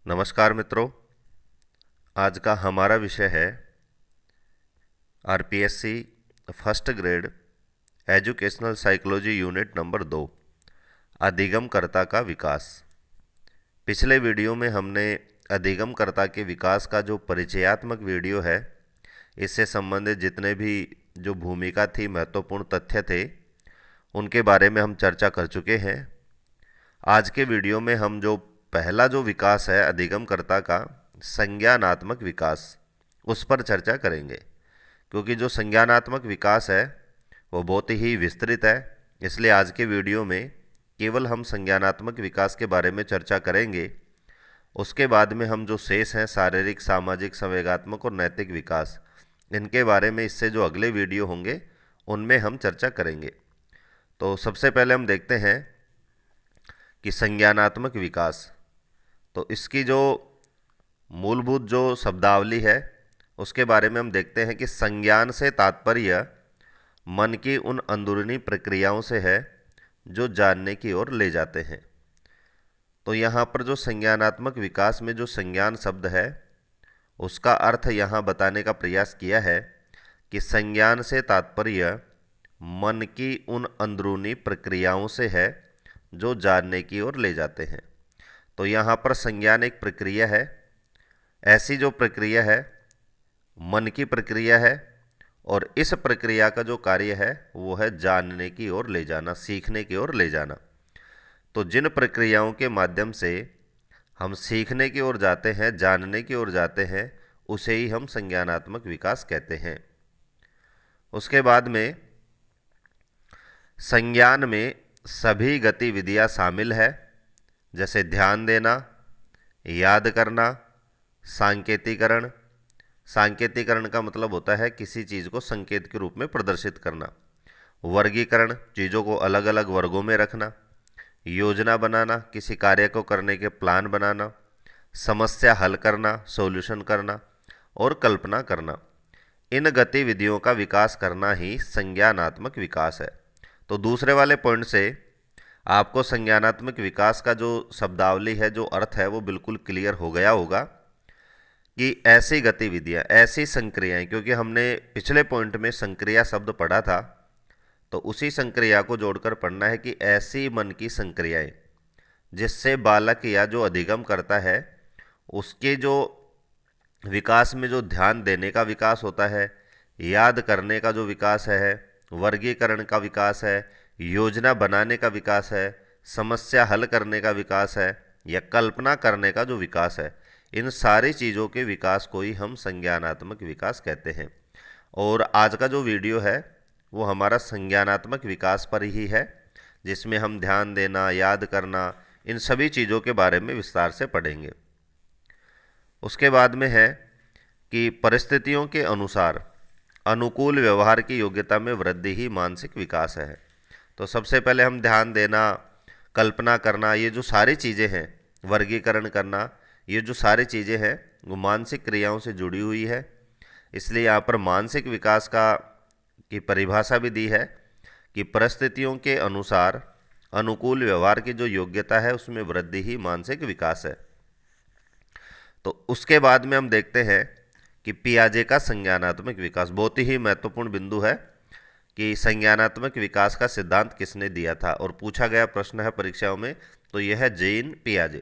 नमस्कार मित्रों। आज का हमारा विषय है RPSC first grade educational psychology unit number 2, अधिगमकर्ता का विकास। पिछले वीडियो में हमने अधिगमकर्ता के विकास का जो परिचयात्मक वीडियो है, इससे संबंधित जितने भी जो भूमिका थी, महत्वपूर्ण तथ्य थे, उनके बारे में हम चर्चा कर चुके हैं। आज के वीडियो में हम जो पहला जो विकास है अधिगमकर्ता का, संज्ञानात्मक विकास, उस पर चर्चा करेंगे। क्योंकि जो संज्ञानात्मक विकास है वो बहुत ही विस्तृत है, इसलिए आज के वीडियो में केवल हम संज्ञानात्मक विकास के बारे में चर्चा करेंगे। उसके बाद में हम जो शेष हैं, शारीरिक, सामाजिक, संवेगात्मक और नैतिक विकास, इनके बारे में इससे जो अगले वीडियो होंगे उनमें हम चर्चा करेंगे। तो सबसे पहले हम देखते हैं कि संज्ञानात्मक विकास, तो इसकी जो मूलभूत जो शब्दावली है उसके बारे में हम देखते हैं कि संज्ञान से तात्पर्य मन की उन अंदरूनी प्रक्रियाओं से है जो जानने की ओर ले जाते हैं। तो यहाँ पर जो संज्ञानात्मक विकास में जो संज्ञान शब्द है उसका अर्थ यहाँ बताने का प्रयास किया है कि संज्ञान से तात्पर्य मन की उन अंदरूनी प्रक्रियाओं से है जो जानने की ओर ले जाते हैं। तो यहाँ पर संज्ञान एक प्रक्रिया है, ऐसी जो प्रक्रिया है मन की प्रक्रिया है, और इस प्रक्रिया का जो कार्य है वो है जानने की ओर ले जाना, सीखने की ओर ले जाना। तो जिन प्रक्रियाओं के माध्यम से हम सीखने की ओर जाते हैं, जानने की ओर जाते हैं, उसे ही हम संज्ञानात्मक विकास कहते हैं। उसके बाद में संज्ञान में सभी गतिविधियां शामिल है, जैसे ध्यान देना, याद करना, सांकेतिकरण। सांकेतिकरण का मतलब होता है किसी चीज़ को संकेत के रूप में प्रदर्शित करना। वर्गीकरण, चीज़ों को अलग अलग वर्गों में रखना। योजना बनाना, किसी कार्य को करने के प्लान बनाना। समस्या हल करना, सॉल्यूशन करना, और कल्पना करना। इन गतिविधियों का विकास करना ही संज्ञानात्मक विकास है। तो दूसरे वाले पॉइंट से आपको संज्ञानात्मक विकास का जो शब्दावली है, जो अर्थ है, वो बिल्कुल क्लियर हो गया होगा कि ऐसी गतिविधियां, ऐसी संक्रियाएं, क्योंकि हमने पिछले पॉइंट में संक्रिया शब्द पढ़ा था, तो उसी संक्रिया को जोड़कर पढ़ना है कि ऐसी मन की संक्रियाएं जिससे बालक या जो अधिगम करता है उसके जो विकास में जो ध्यान देने का विकास होता है, याद करने का जो विकास है, वर्गीकरण का विकास है, योजना बनाने का विकास है, समस्या हल करने का विकास है, या कल्पना करने का जो विकास है, इन सारी चीज़ों के विकास को ही हम संज्ञानात्मक विकास कहते हैं। और आज का जो वीडियो है वो हमारा संज्ञानात्मक विकास पर ही है, जिसमें हम ध्यान देना, याद करना, इन सभी चीज़ों के बारे में विस्तार से पढ़ेंगे। उसके बाद में है कि परिस्थितियों के अनुसार अनुकूल व्यवहार की योग्यता में वृद्धि ही मानसिक विकास है। तो सबसे पहले हम ध्यान देना, कल्पना करना, ये जो सारी चीज़ें हैं, वर्गीकरण करना, ये जो सारी चीज़ें हैं वो मानसिक क्रियाओं से जुड़ी हुई है। इसलिए यहाँ पर मानसिक विकास की परिभाषा भी दी है कि परिस्थितियों के अनुसार अनुकूल व्यवहार की जो योग्यता है उसमें वृद्धि ही मानसिक विकास है। तो उसके बाद में हम देखते हैं कि पियाजे का संज्ञानात्मक विकास, बहुत ही महत्वपूर्ण बिंदु है कि संज्ञानात्मक विकास का सिद्धांत किसने दिया था, और पूछा गया प्रश्न है परीक्षाओं में, तो यह है जीन पियाजे।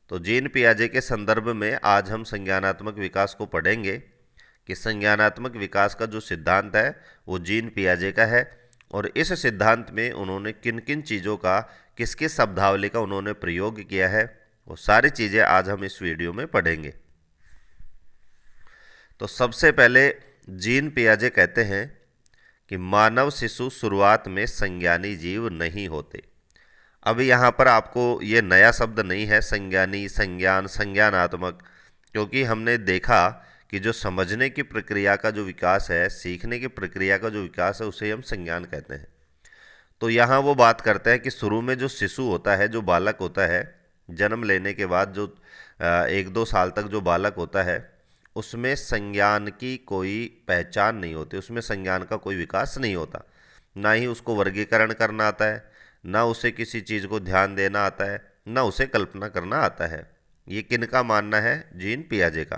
तो जीन पियाजे के संदर्भ में आज हम संज्ञानात्मक विकास को पढ़ेंगे कि संज्ञानात्मक विकास का जो सिद्धांत है वो जीन पियाजे का है, और इस सिद्धांत में उन्होंने किन किन चीज़ों का, किस किस शब्दावली का उन्होंने प्रयोग किया है, वो सारी चीज़ें आज हम इस वीडियो में पढ़ेंगे। तो सबसे पहले जीन पियाजे कहते हैं कि मानव शिशु शुरुआत में संज्ञानी जीव नहीं होते। अभी यहाँ पर आपको ये नया शब्द नहीं है संज्ञानी, संज्ञान, संज्ञानात्मक, क्योंकि हमने देखा कि जो समझने की प्रक्रिया का जो विकास है, सीखने की प्रक्रिया का जो विकास है, उसे हम संज्ञान कहते हैं। तो यहाँ वो बात करते हैं कि शुरू में जो शिशु होता है, जो बालक होता है, जन्म लेने के बाद जो 1-2 साल तक जो बालक होता है, उसमें संज्ञान की कोई पहचान नहीं होती, उसमें संज्ञान का कोई विकास नहीं होता। ना ही उसको वर्गीकरण करना आता है, ना उसे किसी चीज़ को ध्यान देना आता है, ना उसे कल्पना करना आता है। ये किनका मानना है? जीन पियाजे का।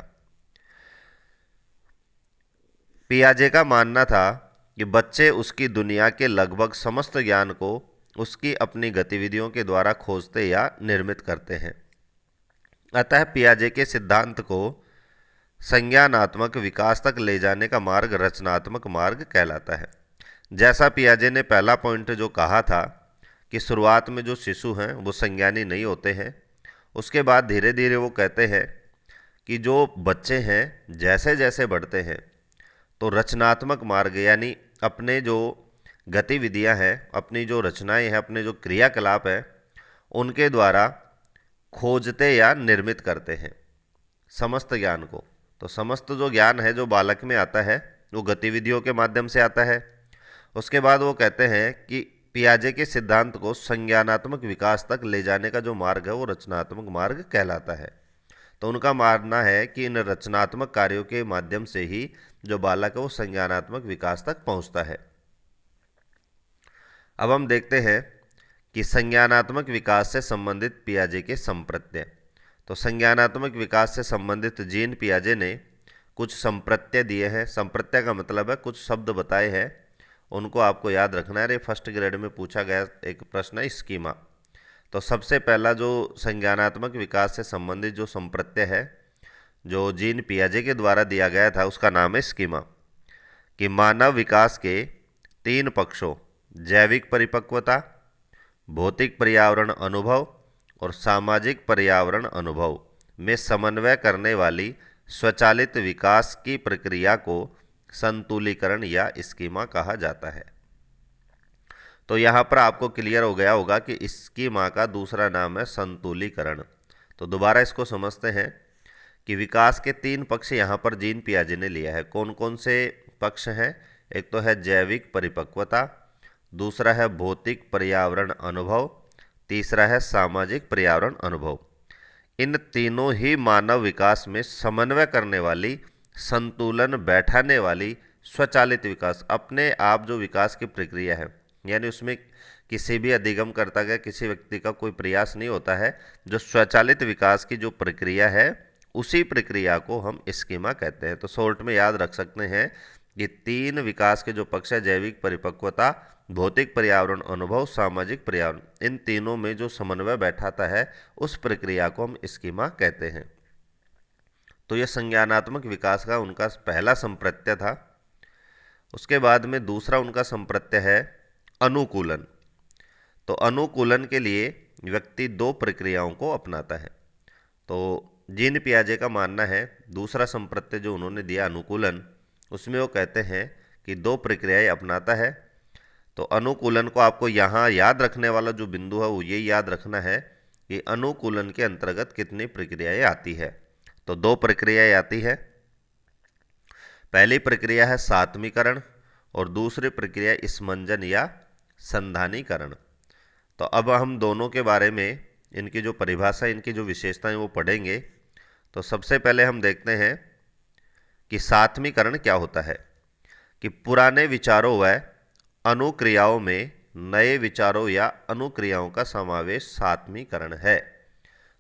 पियाजे का मानना था कि बच्चे उसकी दुनिया के लगभग समस्त ज्ञान को उसकी अपनी गतिविधियों के द्वारा खोजते या निर्मित करते हैं। अतः पियाजे के सिद्धांत को संज्ञानात्मक विकास तक ले जाने का मार्ग रचनात्मक मार्ग कहलाता है। जैसा पियाजे ने पहला पॉइंट जो कहा था कि शुरुआत में जो शिशु हैं वो संज्ञानी नहीं होते हैं, उसके बाद धीरे धीरे वो कहते हैं कि जो बच्चे हैं जैसे जैसे बढ़ते हैं तो रचनात्मक मार्ग यानी अपने जो गतिविधियां हैं, अपनी जो रचनाएं हैं, अपने जो क्रियाकलाप हैं, उनके द्वारा खोजते या निर्मित करते हैं समस्त ज्ञान को। तो समस्त जो ज्ञान है जो बालक में आता है वो गतिविधियों के माध्यम से आता है। उसके बाद वो कहते हैं कि पियाजे के सिद्धांत को संज्ञानात्मक विकास तक ले जाने का जो मार्ग है वो रचनात्मक मार्ग कहलाता है। तो उनका मानना है कि इन रचनात्मक कार्यों के माध्यम से ही जो बालक है वो संज्ञानात्मक विकास तक पहुंचता है। अब हम देखते हैं कि संज्ञानात्मक विकास से संबंधित पियाजे के संप्रत्यय। तो संज्ञानात्मक विकास से संबंधित जीन पियाजे ने कुछ संप्रत्यय दिए हैं। संप्रत्यय का मतलब है कुछ शब्द बताए हैं, उनको आपको याद रखना है। फर्स्ट ग्रेड में पूछा गया एक प्रश्न है स्कीमा। तो सबसे पहला जो संज्ञानात्मक विकास से संबंधित जो संप्रत्यय है जो जीन पियाजे के द्वारा दिया गया था उसका नाम है स्कीमा। कि मानव विकास के 3 पक्षों जैविक परिपक्वता, भौतिक पर्यावरण अनुभव और सामाजिक पर्यावरण अनुभव में समन्वय करने वाली स्वचालित विकास की प्रक्रिया को संतुलीकरण या स्कीमा कहा जाता है। तो यहाँ पर आपको क्लियर हो गया होगा कि स्कीमा का दूसरा नाम है संतुलीकरण। तो दोबारा इसको समझते हैं कि विकास के 3 पक्ष यहाँ पर जीन पियाजे ने लिया है। कौन कौन से पक्ष हैं? एक तो है जैविक परिपक्वता, दूसरा है भौतिक पर्यावरण अनुभव, तीसरा है सामाजिक पर्यावरण अनुभव। इन तीनों ही मानव विकास में समन्वय करने वाली, संतुलन बैठाने वाली स्वचालित विकास, अपने आप जो विकास की प्रक्रिया है, यानी उसमें किसी भी अधिगमकर्ता का, किसी व्यक्ति का कोई प्रयास नहीं होता है। जो स्वचालित विकास की जो प्रक्रिया है उसी प्रक्रिया को हम स्कीमा कहते हैं। तो शॉर्ट में याद रख सकते हैं कि 3 विकास के जो पक्ष है जैविक परिपक्वता, भौतिक पर्यावरण अनुभव, सामाजिक पर्यावरण, इन तीनों में जो समन्वय बैठाता है उस प्रक्रिया को हम स्कीमा कहते हैं। तो यह संज्ञानात्मक विकास का उनका पहला संप्रत्यय था। उसके बाद में दूसरा उनका संप्रत्यय है अनुकूलन। तो अनुकूलन के लिए व्यक्ति 2 प्रक्रियाओं को अपनाता है। तो जीन पियाजे का मानना है दूसरा संप्रत्यय जो उन्होंने दिया अनुकूलन, उसमें वो कहते हैं कि 2 प्रक्रियाएं अपनाता है। तो अनुकूलन को आपको यहाँ याद रखने वाला जो बिंदु है वो ये याद रखना है कि अनुकूलन के अंतर्गत कितनी प्रक्रियाएं आती है। तो 2 प्रक्रियाएं आती है। पहली प्रक्रिया है सात्मीकरण और दूसरी प्रक्रिया स्मंजन या संधानीकरण। तो अब हम दोनों के बारे में, इनकी जो परिभाषा, इनकी जो विशेषताएं वो पढ़ेंगे। तो सबसे पहले हम देखते हैं कि सात्मीकरण क्या होता है। कि पुराने विचारों व अनुक्रियाओं में नए विचारों या अनुक्रियाओं का समावेश सात्मीकरण है।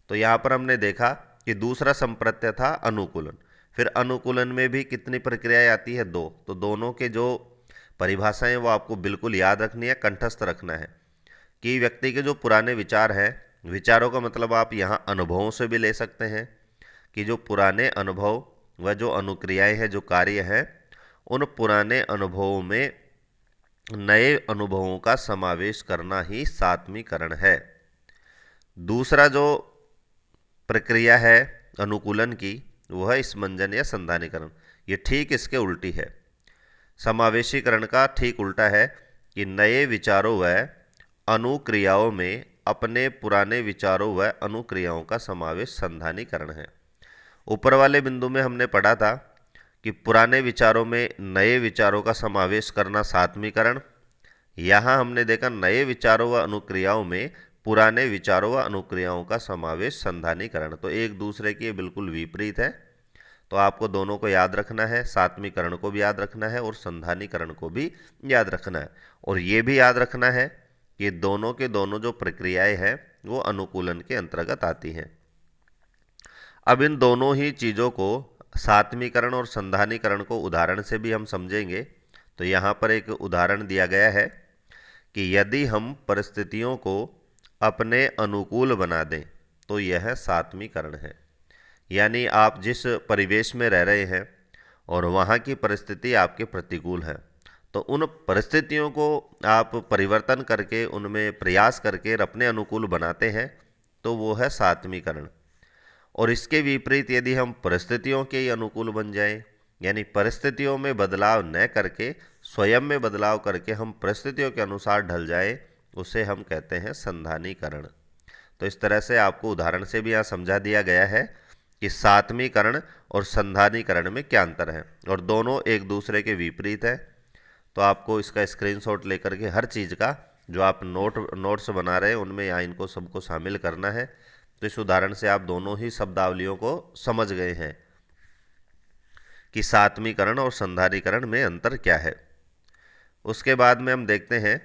तो यहाँ पर हमने देखा कि दूसरा संप्रत्यय था अनुकूलन। फिर अनुकूलन में भी कितनी प्रक्रियाएं आती है? 2। तो दोनों के जो परिभाषाएं वो आपको बिल्कुल याद रखनी है, कंठस्थ रखना है। कि व्यक्ति के जो पुराने विचार हैं, विचारों का मतलब आप यहाँ अनुभवों से भी ले सकते हैं कि जो पुराने अनुभव व जो अनुक्रियाएं हैं, जो कार्य हैं, उन पुराने अनुभवों में नए अनुभवों का समावेश करना ही सात्मीकरण है। दूसरा जो प्रक्रिया है अनुकूलन की वो है स्मंजन या संधानीकरण। ये ठीक इसके उल्टी है। समावेशीकरण का ठीक उल्टा है कि नए विचारों व अनुक्रियाओं में अपने पुराने विचारों व अनुक्रियाओं का समावेश संधानीकरण है। ऊपर वाले बिंदु में हमने पढ़ा था कि पुराने विचारों में नए विचारों का समावेश करना सात्मीकरण। यहाँ हमने देखा नए विचारों व अनुक्रियाओं में पुराने विचारों व अनुक्रियाओं का समावेश संधानीकरण। तो एक दूसरे के बिल्कुल विपरीत है। तो आपको दोनों को याद रखना है, सात्मीकरण को भी याद रखना है और संधानीकरण को भी याद रखना है। और ये भी याद रखना है कि दोनों के दोनों जो प्रक्रियाएं हैं वो अनुकूलन के अंतर्गत आती हैं। अब इन दोनों ही चीज़ों को, सात्मीकरण और संधानीकरण को उदाहरण से भी हम समझेंगे। तो यहाँ पर एक उदाहरण दिया गया है कि यदि हम परिस्थितियों को अपने अनुकूल बना दें तो यह सात्मीकरण है। यानी आप जिस परिवेश में रह रहे हैं और वहाँ की परिस्थिति आपके प्रतिकूल है, तो उन परिस्थितियों को आप परिवर्तन करके, उनमें प्रयास करके अपने अनुकूल बनाते हैं, तो वो है सात्मीकरण। और इसके विपरीत यदि हम परिस्थितियों के ही अनुकूल बन जाएं, यानी परिस्थितियों में बदलाव न करके स्वयं में बदलाव करके हम परिस्थितियों के अनुसार ढल जाएं, उसे हम कहते हैं संधानीकरण। तो इस तरह से आपको उदाहरण से भी यहाँ समझा दिया गया है कि सात्मीकरण और संधानीकरण में क्या अंतर है, और दोनों एक दूसरे के विपरीत है। तो आपको इसका स्क्रीनशॉट लेकर के हर चीज़ का जो आप नोट्स बना रहे हैं उनमें यहाँ इनको सबको शामिल करना है। तो इस उदाहरण से आप दोनों ही शब्दावलियों को समझ गए हैं कि सात्मीकरण और संधानीकरण में अंतर क्या है। उसके बाद में हम देखते हैं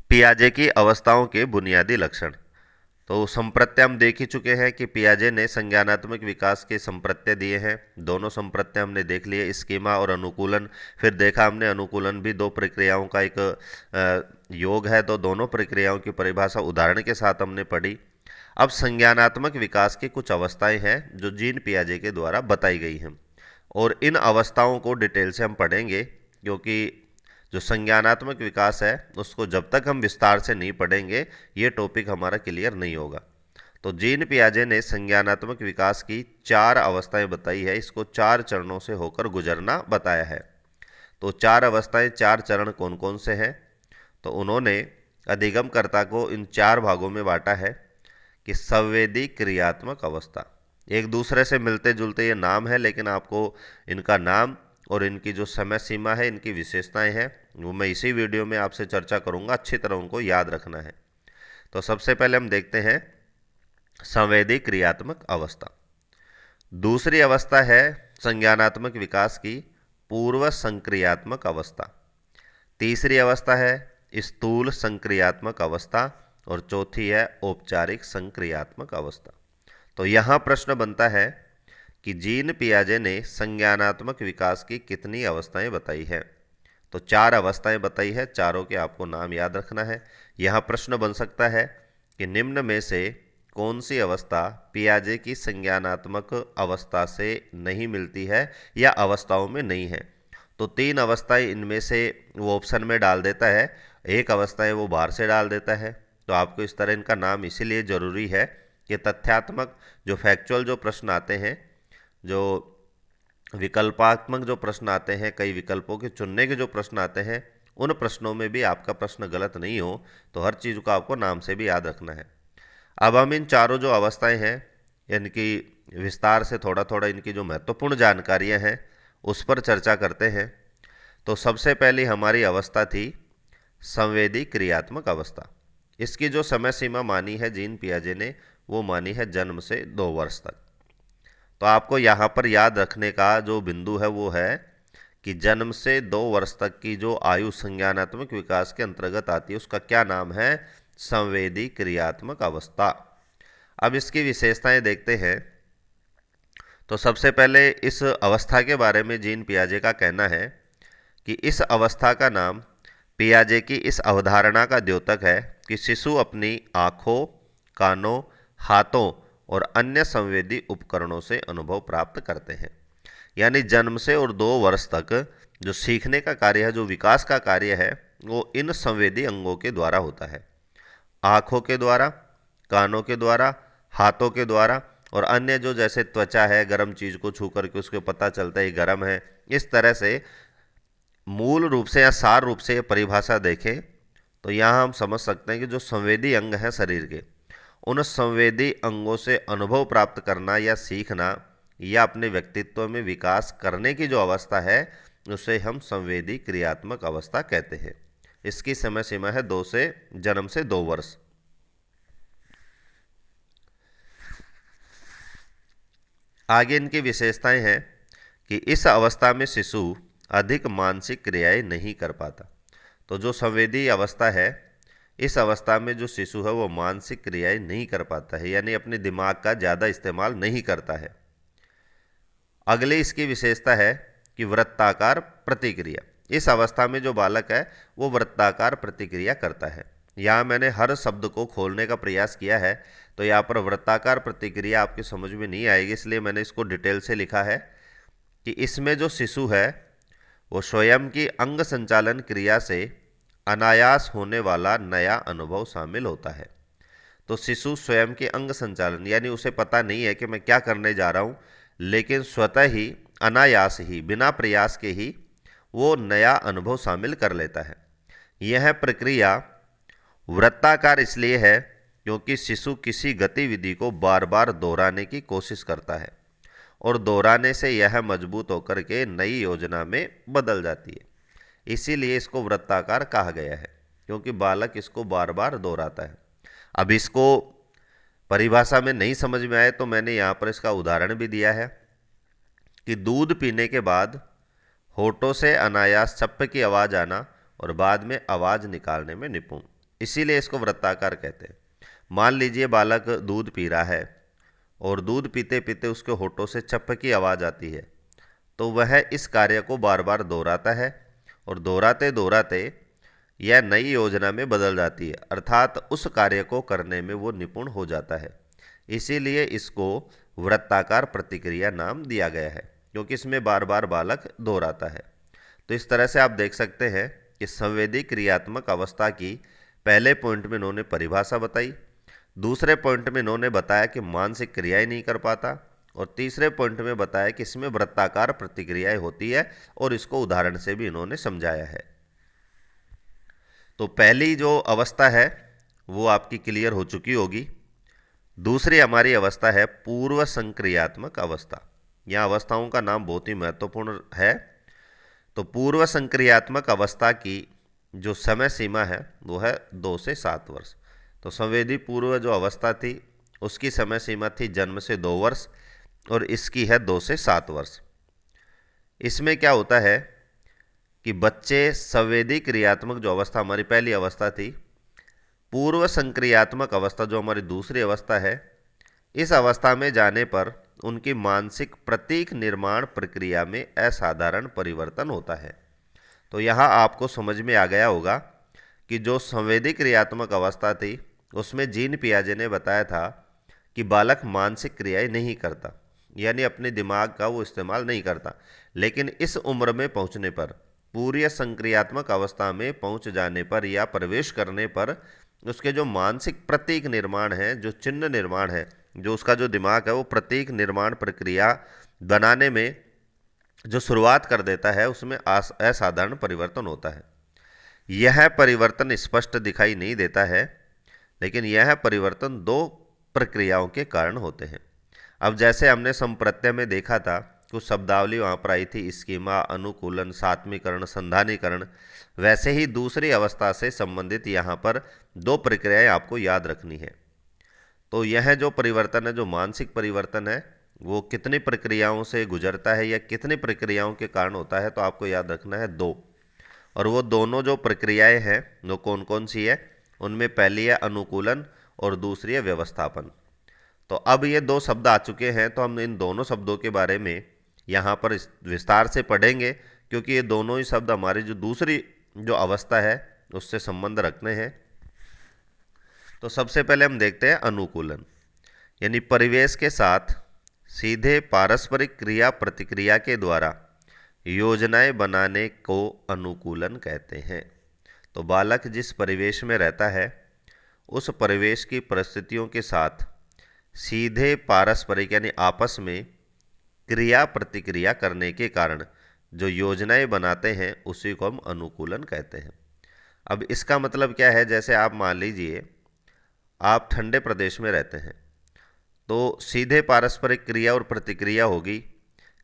पियाजे की अवस्थाओं के बुनियादी लक्षण। तो संप्रत्यय हम देख ही चुके हैं कि पियाजे ने संज्ञानात्मक विकास के संप्रत्यय दिए हैं। दोनों संप्रत्यय हमने देख लिए, स्कीमा और अनुकूलन। फिर देखा हमने अनुकूलन भी दो प्रक्रियाओं का एक योग है, तो दोनों प्रक्रियाओं की परिभाषा उदाहरण के साथ हमने पढ़ी। अब संज्ञानात्मक विकास की कुछ अवस्थाएं हैं जो जीन पियाजे के द्वारा बताई गई हैं, और इन अवस्थाओं को डिटेल से हम पढ़ेंगे, क्योंकि जो संज्ञानात्मक विकास है उसको जब तक हम विस्तार से नहीं पढ़ेंगे ये टॉपिक हमारा क्लियर नहीं होगा। तो जीन पियाजे ने संज्ञानात्मक विकास की 4 अवस्थाएं बताई है, इसको 4 चरणों से होकर गुजरना बताया है। तो 4 अवस्थाएं, 4 चरण कौन कौन से हैं? तो उन्होंने अधिगमकर्ता को इन 4 भागों में बांटा है कि संवेदी क्रियात्मक अवस्था, एक दूसरे से मिलते जुलते ये नाम है, लेकिन आपको इनका नाम और इनकी जो समय सीमा है, इनकी विशेषताएं हैं, वो मैं इसी वीडियो में आपसे चर्चा करूंगा। अच्छी तरह उनको याद रखना है। तो सबसे पहले हम देखते हैं संवेदी क्रियात्मक अवस्था। दूसरी अवस्था है संज्ञानात्मक विकास की पूर्व संक्रियात्मक अवस्था। तीसरी अवस्था है स्थूल संक्रियात्मक अवस्था, और चौथी है औपचारिक संक्रियात्मक अवस्था। तो यहाँ प्रश्न बनता है कि जीन पियाजे ने संज्ञानात्मक विकास की कितनी अवस्थाएं बताई है? तो 4 अवस्थाएं बताई है, चारों के आपको नाम याद रखना है। यहाँ प्रश्न बन सकता है कि निम्न में से कौन सी अवस्था पियाजे की संज्ञानात्मक अवस्था से नहीं मिलती है या अवस्थाओं में नहीं है? तो 3 अवस्थाएं इनमें से वो ऑप्शन में डाल देता है, एक अवस्था है वो बाहर से डाल देता है। तो आपको इस तरह इनका नाम इसीलिए ज़रूरी है कि तथ्यात्मक जो फैक्चुअल जो प्रश्न आते हैं, जो विकल्पात्मक जो प्रश्न आते हैं, कई विकल्पों के चुनने के जो प्रश्न आते हैं, उन प्रश्नों में भी आपका प्रश्न गलत नहीं हो, तो हर चीज़ को आपको नाम से भी याद रखना है। अब हम इन चारों जो अवस्थाएं हैं इनकी विस्तार से थोड़ा थोड़ा इनकी जो महत्वपूर्ण जानकारियां हैं उस पर चर्चा करते हैं। तो सबसे पहली हमारी अवस्था थी संवेदी क्रियात्मक अवस्था। इसकी जो समय सीमा मानी है जीन पियाजे ने, वो मानी है जन्म से 2 वर्ष तक। तो आपको यहाँ पर याद रखने का जो बिंदु है वो है कि जन्म से 2 वर्ष तक की जो आयु संज्ञानात्मक विकास के अंतर्गत आती है उसका क्या नाम है? संवेदी क्रियात्मक अवस्था। अब इसकी विशेषताएं देखते हैं। तो सबसे पहले इस अवस्था के बारे में जीन पियाजे का कहना है कि इस अवस्था का नाम पियाजे की इस अवधारणा का द्योतक है कि शिशु अपनी आँखों, कानों, हाथों और अन्य संवेदी उपकरणों से अनुभव प्राप्त करते हैं। यानी जन्म से और 2 वर्ष तक जो सीखने का कार्य है, जो विकास का कार्य है, वो इन संवेदी अंगों के द्वारा होता है। आँखों के द्वारा, कानों के द्वारा, हाथों के द्वारा, और अन्य जो जैसे त्वचा है, गर्म चीज़ को छू करके उसको पता चलता है ये गर्म है। इस तरह से मूल रूप से या सार रूप से ये परिभाषा देखें तो यहाँ हम समझ सकते हैं कि जो संवेदी अंग हैं शरीर के, उन संवेदी अंगों से अनुभव प्राप्त करना या सीखना या अपने व्यक्तित्व में विकास करने की जो अवस्था है उसे हम संवेदी क्रियात्मक अवस्था कहते हैं। इसकी समय सीमा है जन्म से 2 वर्ष। आगे इनकी विशेषताएं हैं कि इस अवस्था में शिशु अधिक मानसिक क्रियाएं नहीं कर पाता। तो जो संवेदी अवस्था है इस अवस्था में जो शिशु है वो मानसिक क्रियाएं नहीं कर पाता है, यानी अपने दिमाग का ज़्यादा इस्तेमाल नहीं करता है। अगली इसकी विशेषता है कि वृत्ताकार प्रतिक्रिया। इस अवस्था में जो बालक है वो वृत्ताकार प्रतिक्रिया करता है। यहाँ मैंने हर शब्द को खोलने का प्रयास किया है, तो यहाँ पर वृत्ताकार प्रतिक्रिया आपकी समझ में नहीं आएगी, इसलिए मैंने इसको डिटेल से लिखा है कि इसमें जो शिशु है वो स्वयं की अंग संचालन क्रिया से अनायास होने वाला नया अनुभव शामिल होता है। तो शिशु स्वयं के अंग संचालन, यानी उसे पता नहीं है कि मैं क्या करने जा रहा हूँ, लेकिन स्वतः ही अनायास ही बिना प्रयास के ही वो नया अनुभव शामिल कर लेता है। यह प्रक्रिया वृत्ताकार इसलिए है क्योंकि शिशु किसी गतिविधि को बार बार दोहराने की कोशिश करता है और दोहराने से यह मजबूत होकर के नई योजना में बदल जाती है। इसीलिए इसको वृत्ताकार कहा गया है, क्योंकि बालक इसको बार बार दोहराता है। अब इसको परिभाषा में नहीं समझ में आए तो मैंने यहाँ पर इसका उदाहरण भी दिया है कि दूध पीने के बाद होठों से अनायास चप्पे की आवाज़ आना और बाद में आवाज़ निकालने में निपुण, इसीलिए इसको वृत्ताकार कहते हैं। मान लीजिए बालक दूध पी रहा है और दूध पीते पीते उसके होठों से चप्पे की आवाज़ आती है, तो वह इस कार्य को बार बार दोहराता है और दोहराते दोहराते यह नई योजना में बदल जाती है, अर्थात उस कार्य को करने में वो निपुण हो जाता है। इसीलिए इसको वृत्ताकार प्रतिक्रिया नाम दिया गया है, क्योंकि इसमें बार बार बालक दोहराता है। तो इस तरह से आप देख सकते हैं कि संवेदी क्रियात्मक अवस्था की पहले पॉइंट में इन्होंने परिभाषा बताई, दूसरे पॉइंट में इन्होंने बताया कि मानसिक क्रियाएं नहीं कर पाता, और तीसरे पॉइंट में बताया कि इसमें वृत्ताकार प्रतिक्रियाएं होती है, और इसको उदाहरण से भी इन्होंने समझाया है। तो पहली जो अवस्था है वो आपकी क्लियर हो चुकी होगी। दूसरी हमारी अवस्था है पूर्व संक्रियात्मक अवस्था। यह अवस्थाओं का नाम बहुत ही महत्वपूर्ण है। तो पूर्व संक्रियात्मक अवस्था की जो समय सीमा है वो है 2 से 7 वर्ष। तो संवेदी पूर्व जो अवस्था थी उसकी समय सीमा थी जन्म से 2 वर्ष, और इसकी है 2 से 7 वर्ष। इसमें क्या होता है कि बच्चे संवेदी क्रियात्मक जो अवस्था हमारी पहली अवस्था थी, पूर्व संक्रियात्मक अवस्था जो हमारी दूसरी अवस्था है, इस अवस्था में जाने पर उनकी मानसिक प्रतीक निर्माण प्रक्रिया में असाधारण परिवर्तन होता है। तो यहाँ आपको समझ में आ गया होगा कि जो संवेदी क्रियात्मक अवस्था थी उसमें जीन पियाजे ने बताया था कि बालक मानसिक क्रियाएं नहीं करता, यानी अपने दिमाग का वो इस्तेमाल नहीं करता, लेकिन इस उम्र में पहुँचने पर, पूरी संक्रियात्मक अवस्था में पहुँच जाने पर या प्रवेश करने पर उसके जो मानसिक प्रतीक निर्माण है, जो चिन्ह निर्माण है, जो उसका जो दिमाग है वो प्रतीक निर्माण प्रक्रिया बनाने में जो शुरुआत कर देता है उसमें असाधारण परिवर्तन होता है। यह परिवर्तन स्पष्ट दिखाई नहीं देता है, लेकिन यह परिवर्तन 2 प्रक्रियाओं के कारण होते हैं। अब जैसे हमने संप्रत्यय में देखा था, कुछ शब्दावली वहाँ पर आई थी, स्कीमा, अनुकूलन, सात्मीकरण, संधानीकरण, वैसे ही दूसरी अवस्था से संबंधित यहाँ पर 2 प्रक्रियाएं आपको याद रखनी है। तो यह जो परिवर्तन है, जो मानसिक परिवर्तन है, वो कितनी प्रक्रियाओं से गुजरता है या कितनी प्रक्रियाओं के कारण होता है, तो आपको याद रखना है 2। और वो दोनों जो प्रक्रियाएं हैं वो कौन कौन सी है, उनमें पहली है अनुकूलन और दूसरी है व्यवस्थापन। तो अब ये 2 शब्द आ चुके हैं, तो हम इन दोनों शब्दों के बारे में यहाँ पर विस्तार से पढ़ेंगे, क्योंकि ये दोनों ही शब्द हमारी जो दूसरी जो अवस्था है उससे संबंध रखते हैं। तो सबसे पहले हम देखते हैं अनुकूलन, यानी परिवेश के साथ सीधे पारस्परिक क्रिया प्रतिक्रिया के द्वारा योजनाएं बनाने को अनुकूलन कहते हैं। तो बालक जिस परिवेश में रहता है उस परिवेश की परिस्थितियों के साथ सीधे पारस्परिक यानी आपस में क्रिया प्रतिक्रिया करने के कारण जो योजनाएं बनाते हैं उसी को हम अनुकूलन कहते हैं। अब इसका मतलब क्या है, जैसे आप मान लीजिए आप ठंडे प्रदेश में रहते हैं, तो सीधे पारस्परिक क्रिया और प्रतिक्रिया होगी।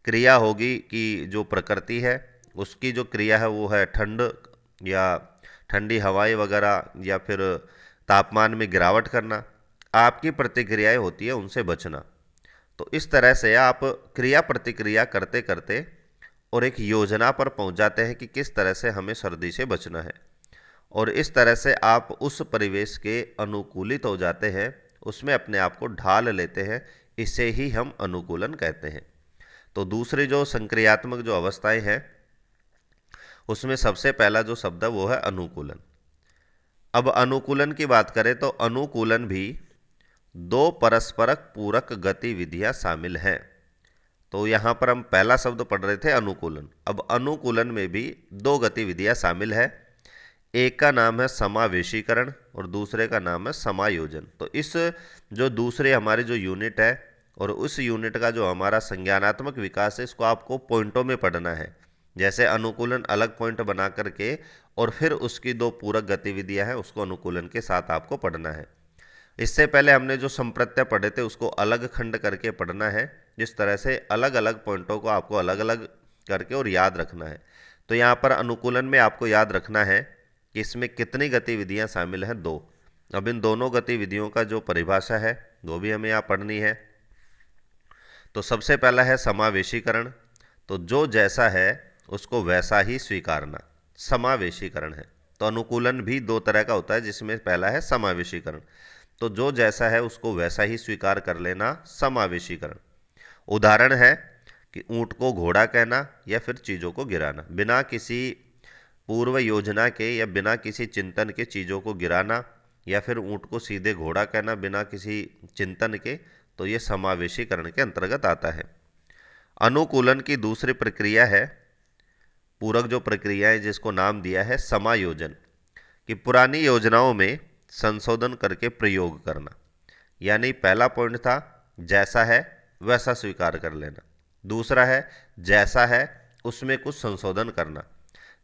क्रिया होगी कि जो प्रकृति है उसकी जो क्रिया है वो है ठंड या ठंडी हवाएं वगैरह या फिर तापमान में गिरावट करना। आपकी प्रतिक्रियाएं होती है उनसे बचना। तो इस तरह से आप क्रिया प्रतिक्रिया करते करते और एक योजना पर पहुंच जाते हैं कि किस तरह से हमें सर्दी से बचना है। और इस तरह से आप उस परिवेश के अनुकूलित हो जाते हैं, उसमें अपने आप को ढाल लेते हैं, इसे ही हम अनुकूलन कहते हैं। तो दूसरी जो संक्रियात्मक जो अवस्थाएं हैं, उसमें सबसे पहला जो शब्द है वो है अनुकूलन। अब अनुकूलन की बात करें तो अनुकूलन भी दो परस्परक पूरक गतिविधियां शामिल हैं। तो यहाँ पर हम पहला शब्द पढ़ रहे थे अनुकूलन। अब अनुकूलन में भी दो गतिविधियां शामिल है, एक का नाम है समावेशीकरण और दूसरे का नाम है समायोजन। तो इस जो दूसरे हमारे जो यूनिट है और उस यूनिट का जो हमारा संज्ञानात्मक विकास है, इसको आपको पॉइंटों में पढ़ना है। जैसे अनुकूलन अलग पॉइंट बना करके और फिर उसकी दो पूरक गतिविधियां हैं, उसको अनुकूलन के साथ आपको पढ़ना है। इससे पहले हमने जो संप्रत्यय पढ़े थे उसको अलग खंड करके पढ़ना है, जिस तरह से अलग अलग पॉइंटों को आपको अलग अलग करके और याद रखना है। तो यहाँ पर अनुकूलन में आपको याद रखना है कि इसमें कितनी गतिविधियाँ शामिल हैं, दो। अब इन दोनों गतिविधियों का जो परिभाषा है वो भी हमें यहाँ पढ़नी है। तो सबसे पहला है समावेशीकरण। तो जो जैसा है उसको वैसा ही स्वीकारना, समावेशीकरण है। तो अनुकूलन भी दो तरह का होता है, जिसमें पहला है समावेशीकरण। तो जो जैसा है उसको वैसा ही स्वीकार कर लेना, समावेशीकरण। उदाहरण है कि ऊंट को घोड़ा कहना या फिर चीज़ों को गिराना, बिना किसी पूर्व योजना के या बिना किसी चिंतन के चीज़ों को गिराना, या फिर ऊंट को सीधे घोड़ा कहना बिना किसी चिंतन के, तो ये समावेशीकरण के अंतर्गत आता है। अनुकूलन की दूसरी प्रक्रिया है, पूरक जो प्रक्रिया है जिसको नाम दिया है समायोजन, कि पुरानी योजनाओं में संशोधन करके प्रयोग करना। यानी पहला पॉइंट था जैसा है वैसा स्वीकार कर लेना, दूसरा है जैसा है उसमें कुछ संशोधन करना,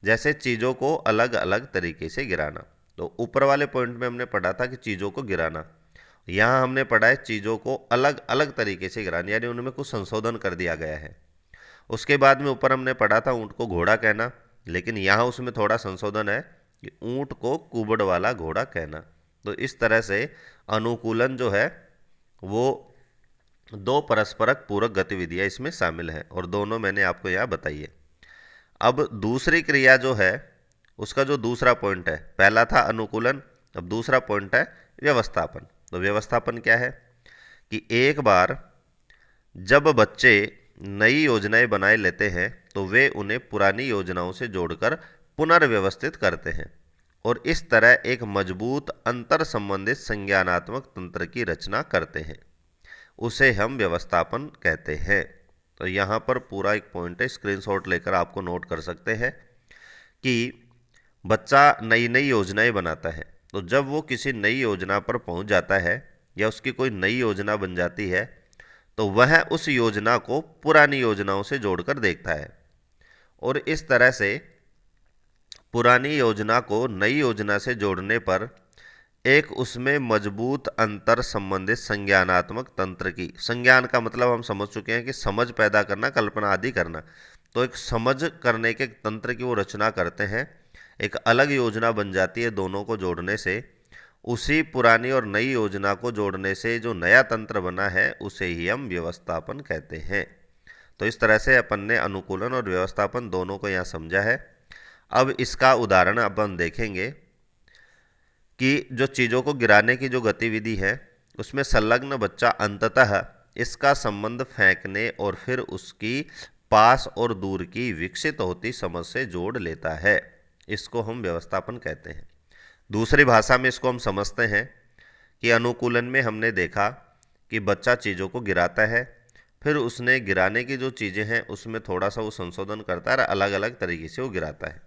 जैसे चीज़ों को अलग अलग तरीके से गिराना। तो ऊपर वाले पॉइंट में हमने पढ़ा था कि चीज़ों को गिराना, यहाँ हमने पढ़ा है चीज़ों को अलग अलग तरीके से गिराना, यानी उनमें कुछ संशोधन कर दिया गया है। उसके बाद में ऊपर हमने पढ़ा था ऊँट को घोड़ा कहना, लेकिन यहाँ उसमें थोड़ा संशोधन है कि ऊँट को कुबड़ वाला घोड़ा कहना। तो इस तरह से अनुकूलन जो है वो दो परस्परक पूरक गतिविधियाँ इसमें शामिल हैं, और दोनों मैंने आपको यहाँ बताई है। अब दूसरी क्रिया जो है उसका जो दूसरा पॉइंट है, पहला था अनुकूलन, अब दूसरा पॉइंट है व्यवस्थापन। तो व्यवस्थापन क्या है कि एक बार जब बच्चे नई योजनाएं बनाए लेते हैं तो वे उन्हें पुरानी योजनाओं से जोड़कर पुनर्व्यवस्थित करते हैं और इस तरह एक मजबूत अंतर संबंधित संज्ञानात्मक तंत्र की रचना करते हैं, उसे हम व्यवस्थापन कहते हैं। तो यहाँ पर पूरा एक पॉइंट है, स्क्रीनशॉट लेकर आपको नोट कर सकते हैं कि बच्चा नई नई योजनाएं बनाता है, तो जब वो किसी नई योजना पर पहुंच जाता है या उसकी कोई नई योजना बन जाती है, तो वह उस योजना को पुरानी योजनाओं से जोड़कर देखता है और इस तरह से पुरानी योजना को नई योजना से जोड़ने पर एक उसमें मजबूत अंतर संबंधित संज्ञानात्मक तंत्र की, संज्ञान का मतलब हम समझ चुके हैं कि समझ पैदा करना, कल्पना आदि करना, तो एक समझ करने के तंत्र की वो रचना करते हैं। एक अलग योजना बन जाती है दोनों को जोड़ने से, उसी पुरानी और नई योजना को जोड़ने से जो नया तंत्र बना है उसे ही हम व्यवस्थापन कहते हैं। तो इस तरह से अपन ने अनुकूलन और व्यवस्थापन दोनों को यहाँ समझा है। अब इसका उदाहरण अपन देखेंगे कि जो चीज़ों को गिराने की जो गतिविधि है उसमें संलग्न बच्चा अंततः इसका संबंध फेंकने और फिर उसकी पास और दूर की विकसित होती समझ से जोड़ लेता है, इसको हम व्यवस्थापन कहते हैं। दूसरी भाषा में इसको हम समझते हैं कि अनुकूलन में हमने देखा कि बच्चा चीज़ों को गिराता है, फिर उसने गिराने की जो चीज़ें हैं उसमें थोड़ा सा वो संशोधन करता है और अलग अलग तरीके से वो गिराता है,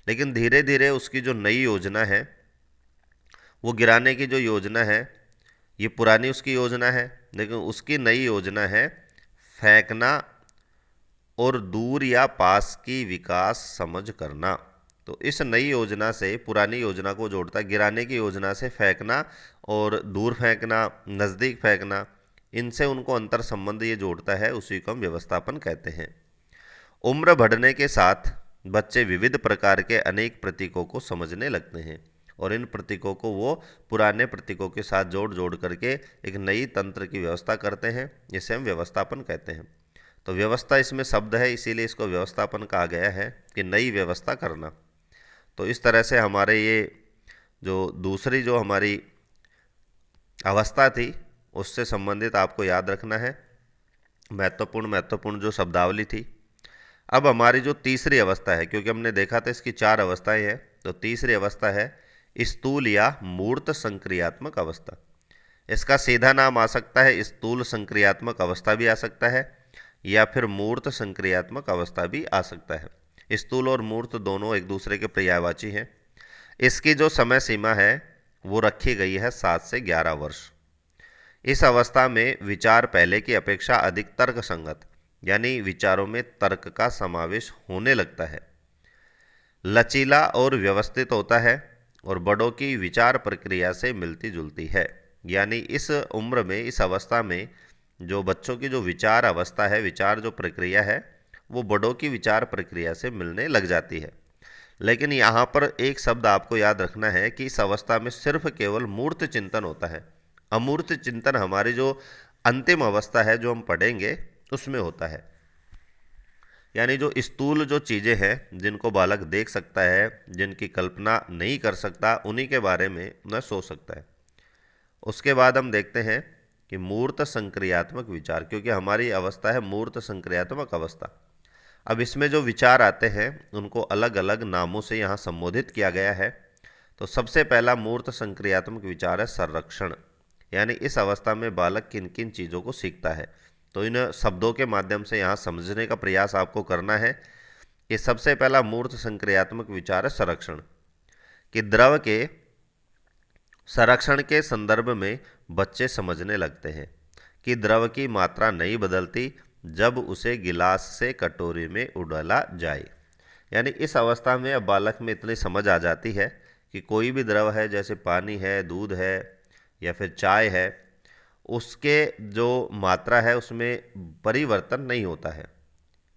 लेकिन धीरे धीरे उसकी जो नई योजना है, वो गिराने की जो योजना है, ये पुरानी उसकी योजना है, लेकिन उसकी नई योजना है फेंकना और दूर या पास की विकास समझ करना। तो इस नई योजना से पुरानी योजना को जोड़ता है, गिराने की योजना से फेंकना और दूर फेंकना, नज़दीक फेंकना, इनसे उनको अंतर संबंध ये जोड़ता है, उसी को हम व्यवस्थापन कहते हैं। उम्र बढ़ने के साथ बच्चे विविध प्रकार के अनेक प्रतीकों को समझने लगते हैं और इन प्रतीकों को वो पुराने प्रतीकों के साथ जोड़ जोड़ करके एक नई तंत्र की व्यवस्था करते हैं, जिसे हम व्यवस्थापन कहते हैं। तो व्यवस्था इसमें शब्द है, इसीलिए इसको व्यवस्थापन कहा गया है कि नई व्यवस्था करना। तो इस तरह से हमारे ये जो दूसरी जो हमारी अवस्था थी उससे संबंधित आपको याद रखना है महत्वपूर्ण जो शब्दावली थी। अब हमारी जो तीसरी अवस्था है, क्योंकि हमने देखा था इसकी 4 अवस्थाएं हैं, तो तीसरी अवस्था है स्थूल या मूर्त संक्रियात्मक अवस्था। इसका सीधा नाम आ सकता है स्थूल संक्रियात्मक अवस्था भी आ सकता है, या फिर मूर्त संक्रियात्मक अवस्था भी आ सकता है। स्थूल और मूर्त दोनों एक दूसरे के पर्यायवाची हैं। इसकी जो समय सीमा है वो रखी गई है 7 से 11 वर्ष। इस अवस्था में विचार पहले की अपेक्षा अधिक तर्क संगत, यानी विचारों में तर्क का समावेश होने लगता है, लचीला और व्यवस्थित होता है और बड़ों की विचार प्रक्रिया से मिलती जुलती है। यानी इस उम्र में, इस अवस्था में जो बच्चों की जो विचार अवस्था है, विचार जो प्रक्रिया है, वो बड़ों की विचार प्रक्रिया से मिलने लग जाती है। लेकिन यहाँ पर एक शब्द आपको याद रखना है कि इस अवस्था में सिर्फ केवल मूर्त चिंतन होता है। अमूर्त चिंतन हमारी जो अंतिम अवस्था है जो हम पढ़ेंगे उसमें होता है। यानी जो स्थूल जो चीज़ें हैं जिनको बालक देख सकता है, जिनकी कल्पना नहीं कर सकता, उन्हीं के बारे में न सोच सकता है। उसके बाद हम देखते हैं कि मूर्त संक्रियात्मक विचार, क्योंकि हमारी अवस्था है मूर्त संक्रियात्मक अवस्था। अब इसमें जो विचार आते हैं उनको अलग अलग नामों से यहाँ संबोधित किया गया है। तो सबसे पहला मूर्त संक्रियात्मक विचार है संरक्षण। यानी इस अवस्था में बालक किन किन चीज़ों को सीखता है, तो इन शब्दों के माध्यम से यहाँ समझने का प्रयास आपको करना है कि सबसे पहला मूर्त संक्रियात्मक विचार है संरक्षण, कि द्रव के संरक्षण के संदर्भ में बच्चे समझने लगते हैं कि द्रव की मात्रा नहीं बदलती जब उसे गिलास से कटोरी में उडाला जाए। यानी इस अवस्था में अब बालक में इतनी समझ आ जाती है कि कोई भी द्रव है, जैसे पानी है, दूध है या फिर चाय है, उसके जो मात्रा है उसमें परिवर्तन नहीं होता है।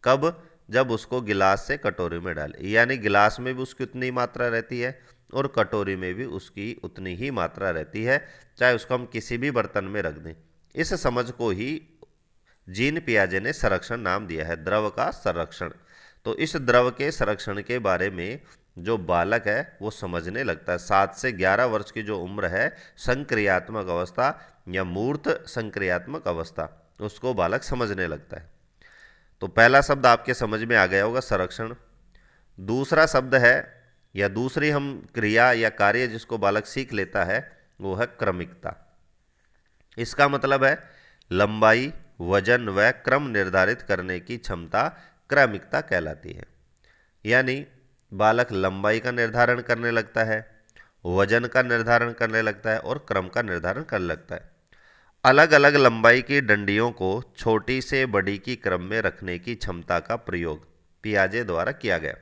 कब? जब उसको गिलास से कटोरी में डाले, यानी गिलास में भी उसकी उतनी मात्रा रहती है और कटोरी में भी उसकी उतनी ही मात्रा रहती है, चाहे उसको हम किसी भी बर्तन में रख दें। इस समझ को ही जीन पियाजे ने संरक्षण नाम दिया है, द्रव का संरक्षण। तो इस द्रव के संरक्षण के बारे में जो बालक है वो समझने लगता है। 7 से 11 वर्ष की जो उम्र है, संक्रियात्मक अवस्था या मूर्त संक्रियात्मक अवस्था, उसको बालक समझने लगता है। तो पहला शब्द आपके समझ में आ गया होगा, संरक्षण। दूसरा शब्द है या दूसरी हम क्रिया या कार्य जिसको बालक सीख लेता है वो है क्रमिकता। इसका मतलब है लंबाई, वजन व क्रम निर्धारित करने की क्षमता क्रमिकता कहलाती है। यानी बालक लंबाई का निर्धारण करने लगता है, वजन का निर्धारण करने लगता है और क्रम का निर्धारण करने लगता है। अलग अलग लंबाई की डंडियों को छोटी से बड़ी की क्रम में रखने की क्षमता का प्रयोग पियाजे द्वारा किया गया।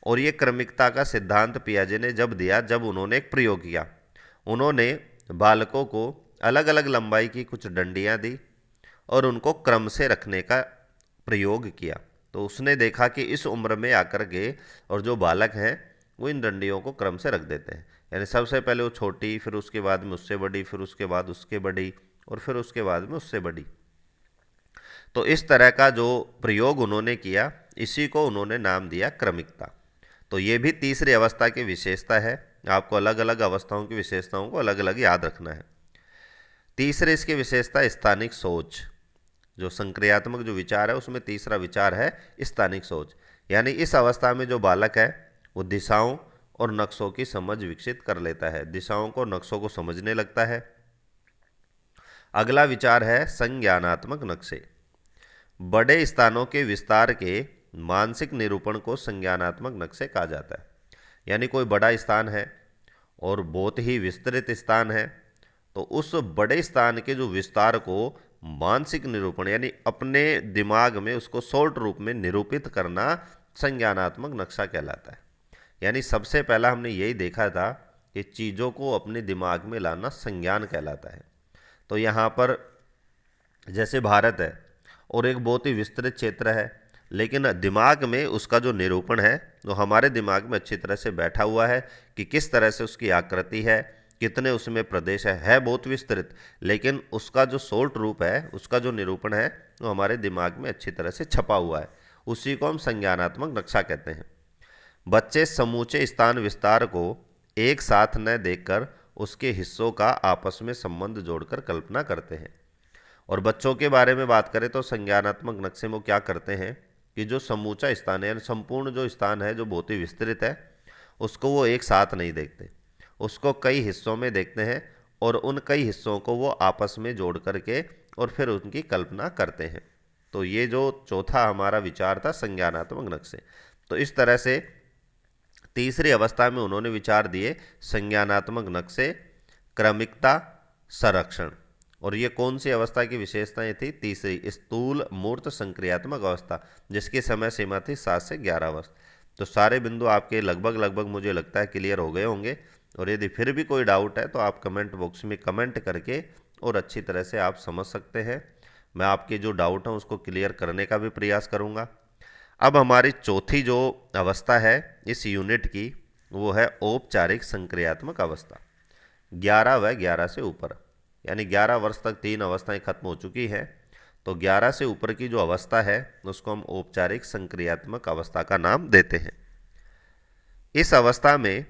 और ये क्रमिकता का सिद्धांत पियाजे ने जब दिया, जब उन्होंने एक प्रयोग किया। उन्होंने बालकों को अलग अलग लंबाई की कुछ डंडियाँ दी और उनको क्रम से रखने का प्रयोग किया। तो उसने देखा कि इस उम्र में आकर के और जो बालक हैं वो इन डंडियों को क्रम से रख देते हैं। यानी सबसे पहले वो छोटी, फिर उसके बाद में उससे बड़ी, फिर उसके बाद उसके बड़ी और फिर उसके बाद में उससे बड़ी। तो इस तरह का जो प्रयोग उन्होंने किया, इसी को उन्होंने नाम दिया क्रमिकता। तो ये भी तीसरी अवस्था की विशेषता है। आपको अलग अलग अवस्थाओं की विशेषताओं को अलग अलग याद रखना है। तीसरी इसकी विशेषता स्थानिक सोच। जो संक्रियात्मक जो विचार है उसमें तीसरा विचार है स्थानिक सोच। यानी इस अवस्था में जो बालक है वो दिशाओं और नक्शों की समझ विकसित कर लेता है, दिशाओं को, नक्शों को समझने लगता है। अगला विचार है संज्ञानात्मक नक्शे। बड़े स्थानों के विस्तार के मानसिक निरूपण को संज्ञानात्मक नक्शे कहा जाता है। यानी कोई बड़ा स्थान है और बहुत ही विस्तृत स्थान है, तो उस बड़े स्थान के जो विस्तार को मानसिक निरूपण, यानी अपने दिमाग में उसको शॉर्ट रूप में निरूपित करना संज्ञानात्मक नक्शा कहलाता है। यानी सबसे पहला हमने यही देखा था कि चीज़ों को अपने दिमाग में लाना संज्ञान कहलाता है। तो यहाँ पर जैसे भारत है और एक बहुत ही विस्तृत क्षेत्र है, लेकिन दिमाग में उसका जो निरूपण है वो हमारे दिमाग में अच्छी तरह से बैठा हुआ है कि किस तरह से उसकी आकृति है, कितने उसमें प्रदेश है बहुत विस्तृत, लेकिन उसका जो शॉर्ट रूप है, उसका जो निरूपण है वो हमारे दिमाग में अच्छी तरह से छपा हुआ है। उसी को हम संज्ञानात्मक नक्शा कहते हैं। बच्चे समूचे स्थान विस्तार को एक साथ न देखकर उसके हिस्सों का आपस में संबंध जोड़कर कल्पना करते हैं। और बच्चों के बारे में बात करें तो संज्ञानात्मक नक्शे में क्या करते हैं कि जो समूचा स्थान है यानी संपूर्ण जो स्थान है जो बहुत ही विस्तृत है उसको वो एक साथ नहीं देखते, उसको कई हिस्सों में देखते हैं और उन कई हिस्सों को वो आपस में जोड़ करके और फिर उनकी कल्पना करते हैं। तो ये जो चौथा हमारा विचार था संज्ञानात्मक नक्शे। तो इस तरह से तीसरी अवस्था में उन्होंने विचार दिए संज्ञानात्मक नक्शे, क्रमिकता, संरक्षण। और ये कौन सी अवस्था की विशेषताएं थी? तीसरी, स्थूल मूर्त संक्रियात्मक अवस्था, जिसकी समय सीमा थी 7 से 11 वर्ष। तो सारे बिंदु आपके लगभग लगभग मुझे लगता है क्लियर हो गए होंगे। और यदि फिर भी कोई डाउट है तो आप कमेंट बॉक्स में कमेंट करके और अच्छी तरह से आप समझ सकते हैं। मैं आपके जो डाउट हैं उसको क्लियर करने का भी प्रयास करूँगा। अब हमारी चौथी जो अवस्था है इस यूनिट की वो है औपचारिक संक्रियात्मक अवस्था। 11 व 11 से ऊपर, यानी 11 वर्ष तक 3 अवस्थाएं खत्म हो चुकी हैं, तो 11 से ऊपर की जो अवस्था है उसको हम औपचारिक संक्रियात्मक अवस्था का नाम देते हैं। इस अवस्था में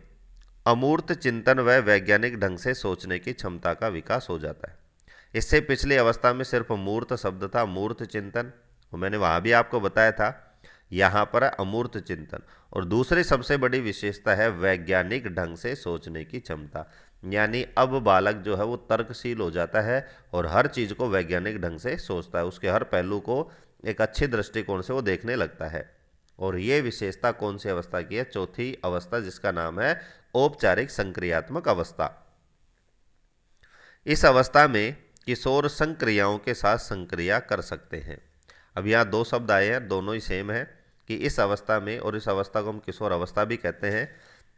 अमूर्त चिंतन व वैज्ञानिक ढंग से सोचने की क्षमता का विकास हो जाता है। इससे पिछली अवस्था में सिर्फ मूर्त शब्द था, मूर्त चिंतन, मैंने वहाँ भी आपको बताया था। यहाँ पर अमूर्त चिंतन। और दूसरी सबसे बड़ी विशेषता है वैज्ञानिक ढंग से सोचने की क्षमता, यानी अब बालक जो है वो तर्कशील हो जाता है और हर चीज़ को वैज्ञानिक ढंग से सोचता है, उसके हर पहलू को एक अच्छे दृष्टिकोण से वो देखने लगता है। और ये विशेषता कौन सी अवस्था की है? चौथी अवस्था, जिसका नाम है औपचारिक संक्रियात्मक अवस्था। इस अवस्था में किशोर संक्रियाओं के साथ संक्रिया कर सकते हैं। अब यहाँ दो शब्द आए हैं, दोनों ही सेम है कि इस अवस्था में, और इस अवस्था को हम किशोर अवस्था भी कहते हैं,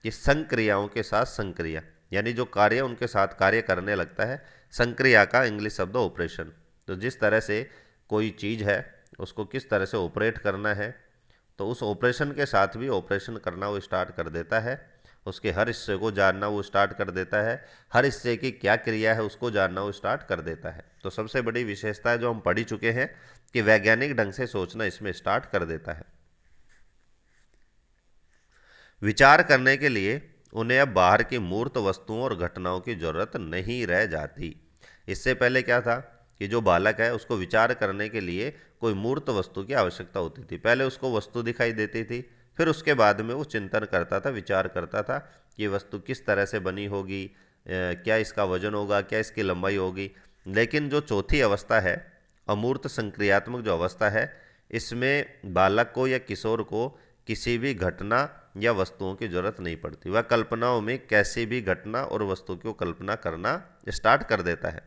कि संक्रियाओं के साथ संक्रिया, यानी जो कार्य उनके साथ कार्य करने लगता है। संक्रिया का इंग्लिश शब्द ऑपरेशन। तो जिस तरह से कोई चीज़ है उसको किस तरह से ऑपरेट करना है, तो उस ऑपरेशन के साथ भी ऑपरेशन करना वो स्टार्ट कर देता है, उसके हर हिस्से को जानना वो स्टार्ट कर देता है, हर हिस्से की क्या क्रिया है उसको जानना वो स्टार्ट कर देता है। तो सबसे बड़ी विशेषता है जो हम पढ़ ही चुके हैं कि वैज्ञानिक ढंग से सोचना इसमें स्टार्ट कर देता है। विचार करने के लिए उन्हें अब बाहर की मूर्त वस्तुओं और घटनाओं की जरूरत नहीं रह जाती। इससे पहले क्या था कि जो बालक है उसको विचार करने के लिए कोई मूर्त वस्तु की आवश्यकता होती थी। पहले उसको वस्तु दिखाई देती थी, फिर उसके बाद में वो चिंतन करता था, विचार करता था कि ये वस्तु किस तरह से बनी होगी, क्या इसका वजन होगा, क्या इसकी लंबाई होगी। लेकिन जो चौथी अवस्था है, अमूर्त संक्रियात्मक जो अवस्था है, इसमें बालक को या किशोर को किसी भी घटना या वस्तुओं की जरूरत नहीं पड़ती। वह कल्पनाओं में कैसी भी घटना और वस्तु की कल्पना करना स्टार्ट कर देता है,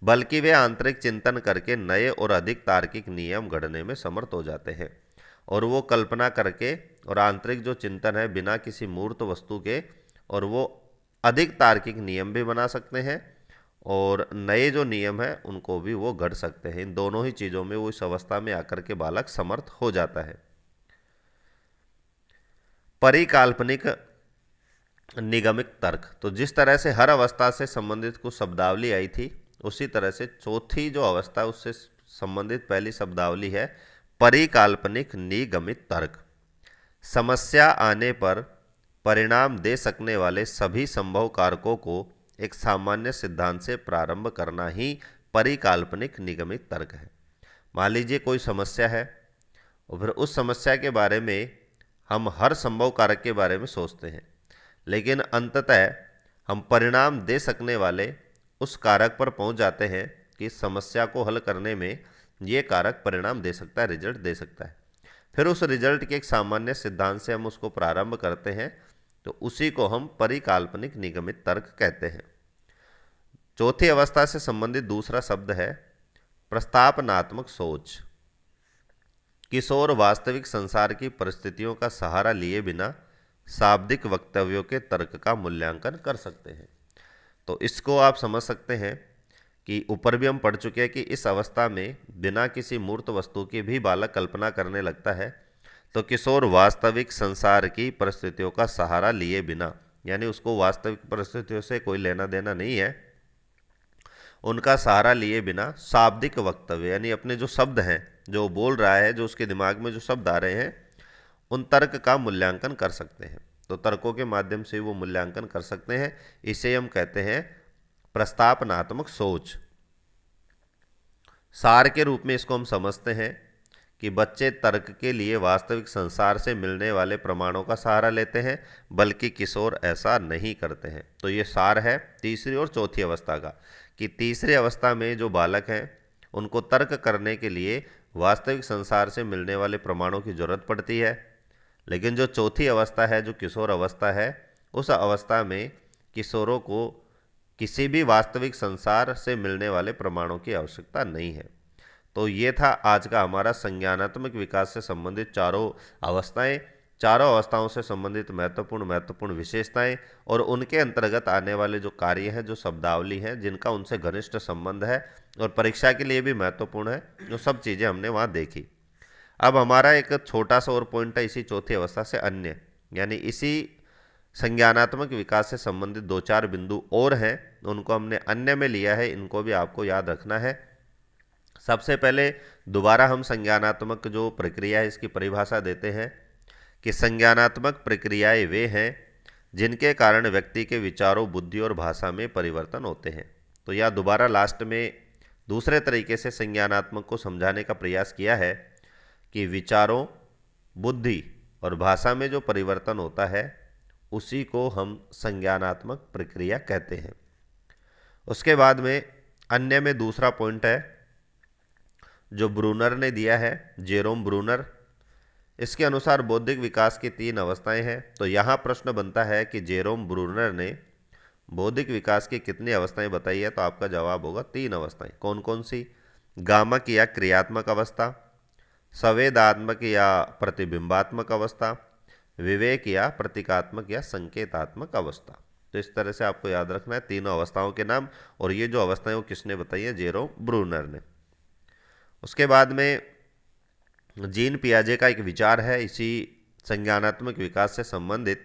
बल्कि वे आंतरिक चिंतन करके नए और अधिक तार्किक नियम गढ़ने में समर्थ हो जाते हैं। और वो कल्पना करके और आंतरिक जो चिंतन है बिना किसी मूर्त वस्तु के, और वो अधिक तार्किक नियम भी बना सकते हैं और नए जो नियम हैं उनको भी वो गढ़ सकते हैं। इन दोनों ही चीज़ों में वो इस अवस्था में आकर के बालक समर्थ हो जाता है। परिकाल्पनिक निगमित तर्क, तो जिस तरह से हर अवस्था से संबंधित कुछ शब्दावली आई थी, उसी तरह से चौथी जो अवस्था है उससे संबंधित पहली शब्दावली है परिकाल्पनिक निगमित तर्क। समस्या आने पर परिणाम दे सकने वाले सभी संभव कारकों को एक सामान्य सिद्धांत से प्रारंभ करना ही परिकाल्पनिक निगमित तर्क है। मान लीजिए कोई समस्या है और फिर उस समस्या के बारे में हम हर संभव कारक के बारे में सोचते हैं, लेकिन अंततः हम परिणाम दे सकने वाले उस कारक पर पहुंच जाते हैं कि समस्या को हल करने में ये कारक परिणाम दे सकता है, रिजल्ट दे सकता है। फिर उस रिजल्ट के एक सामान्य सिद्धांत से हम उसको प्रारंभ करते हैं, तो उसी को हम परिकाल्पनिक निगमित तर्क कहते हैं। चौथी अवस्था से संबंधित दूसरा शब्द है प्रस्तावनात्मक सोच। किशोर वास्तविक संसार की परिस्थितियों का सहारा लिए बिना शाब्दिक वक्तव्यों के तर्क का मूल्यांकन कर सकते हैं। तो इसको आप समझ सकते हैं कि ऊपर भी हम पढ़ चुके हैं कि इस अवस्था में बिना किसी मूर्त वस्तु की भी बालक कल्पना करने लगता है। तो किशोर वास्तविक संसार की परिस्थितियों का सहारा लिए बिना, यानी उसको वास्तविक परिस्थितियों से कोई लेना देना नहीं है, उनका सहारा लिए बिना शाब्दिक वक्तव्य, यानी अपने जो शब्द हैं, जो बोल रहा है, जो उसके दिमाग में जो शब्द आ रहे हैं, उन तर्क का मूल्यांकन कर सकते हैं। तो तर्कों के माध्यम से वो मूल्यांकन कर सकते हैं, इसे हम कहते हैं प्रस्तावनात्मक सोच। सार के रूप में इसको हम समझते हैं कि बच्चे तर्क के लिए वास्तविक संसार से मिलने वाले प्रमाणों का सहारा लेते हैं, बल्कि किशोर ऐसा नहीं करते हैं। तो ये सार है तीसरी और चौथी अवस्था का, कि तीसरी अवस्था में जो बालक हैं उनको तर्क करने के लिए वास्तविक संसार से मिलने वाले प्रमाणों की जरूरत पड़ती है, लेकिन जो चौथी अवस्था है, जो किशोर अवस्था है, उस अवस्था में किशोरों को किसी भी वास्तविक संसार से मिलने वाले प्रमाणों की आवश्यकता नहीं है। तो ये था आज का हमारा संज्ञानात्मक विकास से संबंधित चारों अवस्थाएं, चारों अवस्थाओं से संबंधित महत्वपूर्ण विशेषताएं और उनके अंतर्गत आने वाले जो कार्य हैं, जो शब्दावली हैं, जिनका उनसे घनिष्ठ संबंध है और परीक्षा के लिए भी महत्वपूर्ण है, जो सब चीज़ें हमने वहाँ देखी। अब हमारा एक छोटा सा और पॉइंट है इसी चौथी अवस्था से अन्य, यानी इसी संज्ञानात्मक विकास से संबंधित 2-4 बिंदु और हैं, उनको हमने अन्य में लिया है, इनको भी आपको याद रखना है। सबसे पहले दोबारा हम संज्ञानात्मक जो प्रक्रिया है इसकी परिभाषा देते हैं कि संज्ञानात्मक प्रक्रियाएं वे हैं जिनके कारण व्यक्ति के विचारों, बुद्धि और भाषा में परिवर्तन होते हैं। तो यह दोबारा लास्ट में दूसरे तरीके से संज्ञानात्मक को समझाने का प्रयास किया है कि विचारों, बुद्धि और भाषा में जो परिवर्तन होता है उसी को हम संज्ञानात्मक प्रक्रिया कहते हैं। उसके बाद में अन्य में दूसरा पॉइंट है जो ब्रूनर ने दिया है, जेरोम ब्रूनर। इसके अनुसार बौद्धिक विकास की 3 अवस्थाएं हैं। तो यहाँ प्रश्न बनता है कि जेरोम ब्रूनर ने बौद्धिक विकास की कितनी अवस्थाएं बताई है, तो आपका जवाब होगा 3 अवस्थाएं। कौन कौन सी? गामक या क्रियात्मक अवस्था, संवेदात्मक या प्रतिबिंबात्मक अवस्था, विवेक या प्रतीकात्मक या संकेतात्मक अवस्था। तो इस तरह से आपको याद रखना है तीनों अवस्थाओं के नाम, और ये जो अवस्थाएं वो किसने बताई है? जेरोम ब्रूनर ने। उसके बाद में जीन पियाजे का एक विचार है इसी संज्ञानात्मक विकास से संबंधित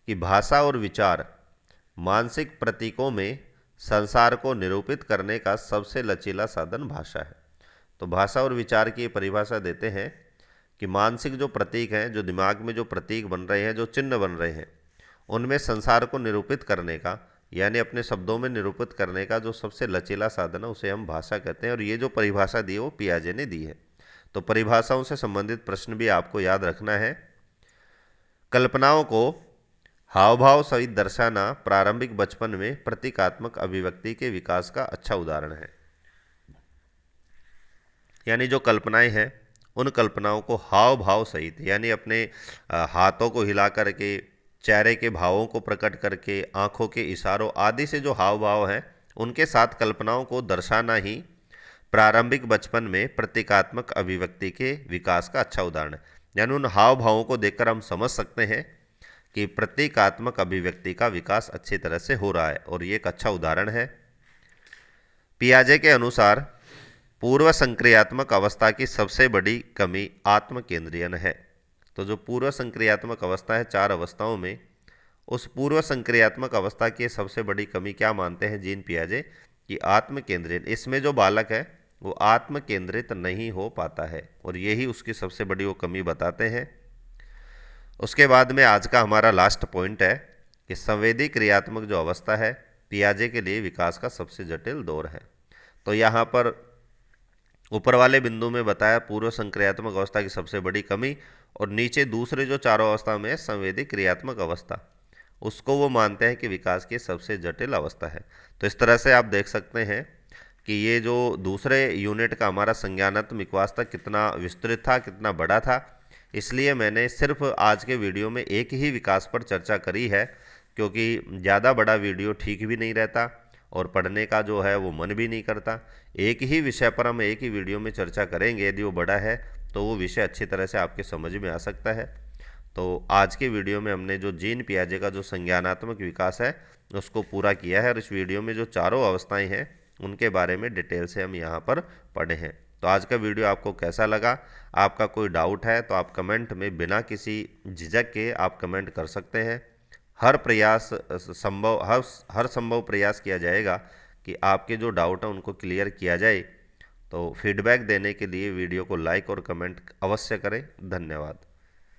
कि भाषा और विचार मानसिक प्रतीकों में संसार को निरूपित करने का सबसे लचीला साधन भाषा है। तो भाषा और विचार की परिभाषा देते हैं कि मानसिक जो प्रतीक हैं, जो दिमाग में जो प्रतीक बन रहे हैं, जो चिन्ह बन रहे हैं, उनमें संसार को निरूपित करने का, यानी अपने शब्दों में निरूपित करने का जो सबसे लचीला साधन है उसे हम भाषा कहते हैं। और ये जो परिभाषा दी है वो पियाजे ने दी है। तो परिभाषाओं से संबंधित प्रश्न भी आपको याद रखना है। कल्पनाओं को हाव भाव सहित दर्शाना प्रारंभिक बचपन में प्रतीकात्मक अभिव्यक्ति के विकास का अच्छा उदाहरण है। यानी जो कल्पनाएं हैं उन कल्पनाओं को हाव भाव सहित, यानी अपने हाथों को हिला करके, चेहरे के भावों को प्रकट करके, आंखों के इशारों आदि से जो हाव भाव हैं उनके साथ कल्पनाओं को दर्शाना ही प्रारंभिक बचपन में प्रतीकात्मक अभिव्यक्ति के विकास का अच्छा उदाहरण है। यानी उन हाव भावों को देखकर हम समझ सकते हैं कि प्रतीकात्मक अभिव्यक्ति का विकास अच्छी तरह से हो रहा है, और ये एक अच्छा उदाहरण है। पियाजे के अनुसार पूर्व संक्रियात्मक अवस्था की सबसे बड़ी कमी आत्म केंद्रीयन है। तो जो पूर्व संक्रियात्मक अवस्था है 4 अवस्थाओं में, उस पूर्व संक्रियात्मक अवस्था की सबसे बड़ी कमी क्या मानते हैं जीन पियाजे? कि आत्म केंद्रित। इसमें जो बालक है वो आत्म केंद्रित नहीं हो पाता है, और यही उसकी सबसे बड़ी वो कमी बताते हैं। उसके बाद में आज का हमारा लास्ट पॉइंट है कि संवेदी क्रियात्मक जो अवस्था है पियाजे के लिए विकास का सबसे जटिल दौर है। तो यहाँ पर ऊपर वाले बिंदु में बताया पूर्व संक्रियात्मक अवस्था की सबसे बड़ी कमी, और नीचे दूसरे जो चारों अवस्था में संवेदी क्रियात्मक अवस्था, उसको वो मानते हैं कि विकास की सबसे जटिल अवस्था है। तो इस तरह से आप देख सकते हैं कि ये जो दूसरे यूनिट का हमारा संज्ञानात्मक विकास था कितना विस्तृत था, कितना बड़ा था। इसलिए मैंने सिर्फ आज के वीडियो में एक ही विकास पर चर्चा करी है, क्योंकि ज़्यादा बड़ा वीडियो ठीक भी नहीं रहता और पढ़ने का जो है वो मन भी नहीं करता। एक ही विषय पर हम एक ही वीडियो में चर्चा करेंगे, यदि वो बड़ा है तो वो विषय अच्छी तरह से आपके समझ में आ सकता है। तो आज के वीडियो में हमने जो जीन पियाजे का जो संज्ञानात्मक विकास है उसको पूरा किया है, और इस वीडियो में जो चारों अवस्थाएं हैं उनके बारे में डिटेल से हम यहाँ पर पढ़े हैं। तो आज का वीडियो आपको कैसा लगा? आपका कोई डाउट है तो आप कमेंट में बिना किसी झिझक के आप कमेंट कर सकते हैं। हर संभव प्रयास किया जाएगा कि आपके जो डाउट है उनको क्लियर किया जाए। तो फीडबैक देने के लिए वीडियो को लाइक और कमेंट अवश्य करें। धन्यवाद।